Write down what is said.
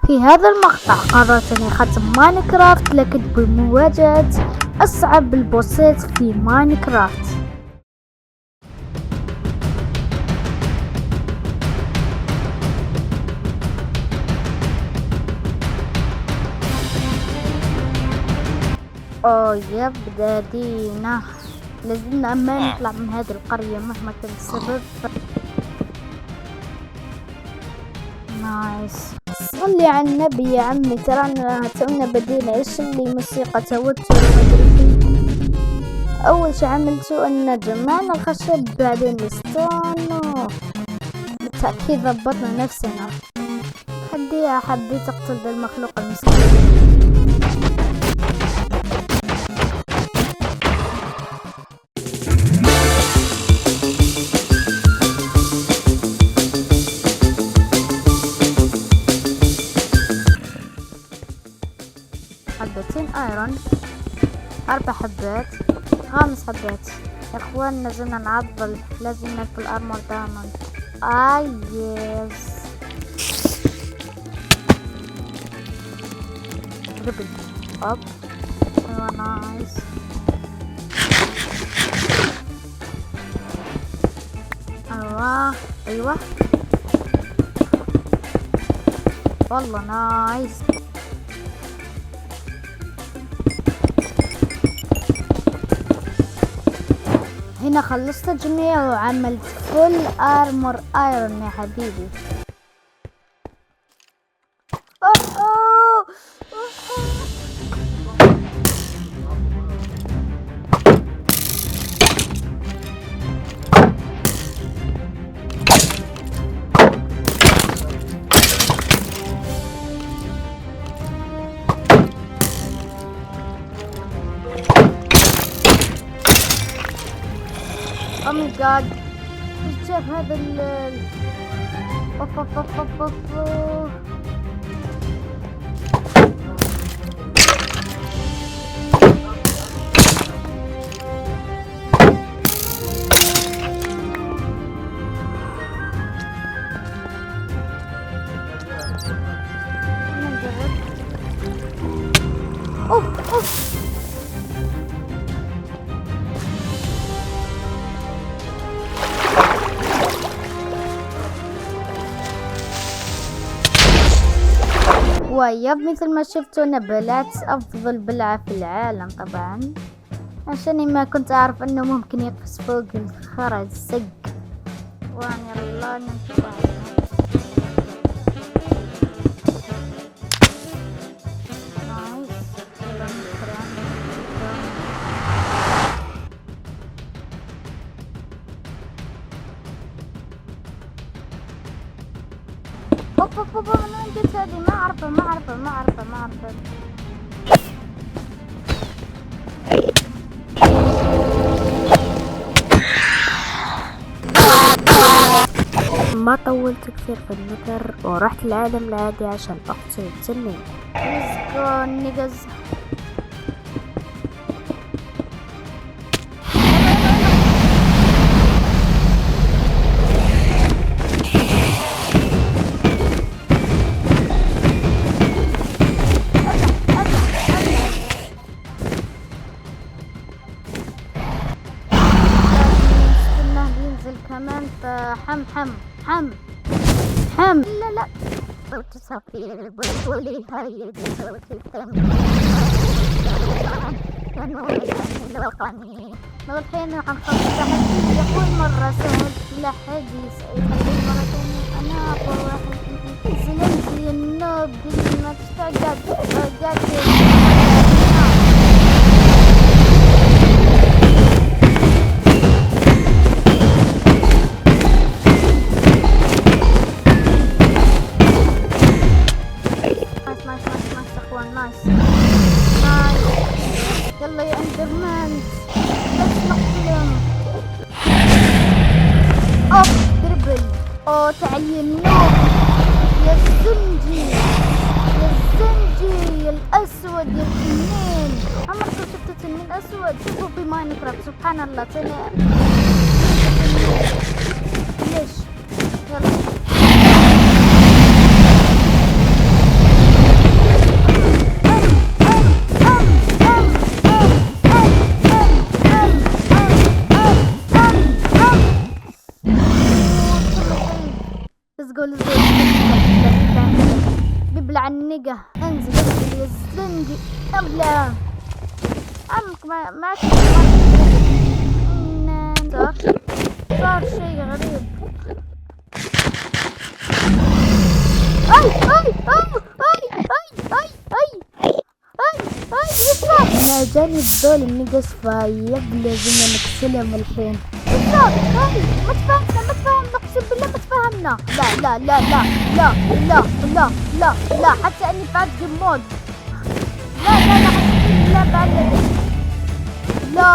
في هذا المقطع قررت اني ختم ماينكرافت لكن بمواجهة اصعب البوسات في ماينكرافت. اوه بدادينا لازمنا ما نطلع من هذه القرية مهما كان السبب. نايس. صلي على النبي يا عمي، ترانا تونا بدينا. ايش اللي موسيقى توتر اول شي عملته ان جمعنا الخشب بعدين الستون بالتأكيد ضبطنا نفسنا. حبيت اقتل ذا المخلوق المسكين. حبتين ايرون، 4 حبات، 5 حبات. يا اخوان لازمنا نعضل، لازم نلف الارمور دايموند. يس دربل اب. ايوه نايس. ايوه والله نايس. هنا خلصت الجميع وعملت فول ارمور ايرون يا حبيبي. Oh my god، ايش جاب هذا اوف. ويب مثل ما شفتوا انا بلعت افضل بلعة في العالم طبعا، عشاني ما كنت اعرف انه ممكن يقفز فوق الخرز سق. يلا نطلع. اوب من وين جت هذه؟ ما اعرفها. ما طولت كثير في النذر ورحت العالم العادي عشان اقتل التنين. ليتس جو نيجز. كمان فحم لا الحين حنخلص تحدي يقول مرة سهل لا حد يسأل مرة ثانية. أنا أقوى واحد زلمتي النوب اللي ما تستعجل يلا يا اندرمان بس نقتلهم. دربل. تعالي النوب يا الزنجي الاسود يا التنين. عمركم شفتوا تنين اسود؟ شوفوا في ماينكرافت سبحان الله ليش؟ يلا النقة. انزل يا زلندي. ابلع عمك ما صار شيء غريب. اي اي اي اي اي اي اي يسرا. انا جاني فضول النقص فايب لازم نكسلهم الحين. يسرا هاي ما تفهمنا اقسم بالله ما تفهمنا. لا حتى اني فات جمود. لا بعد. لا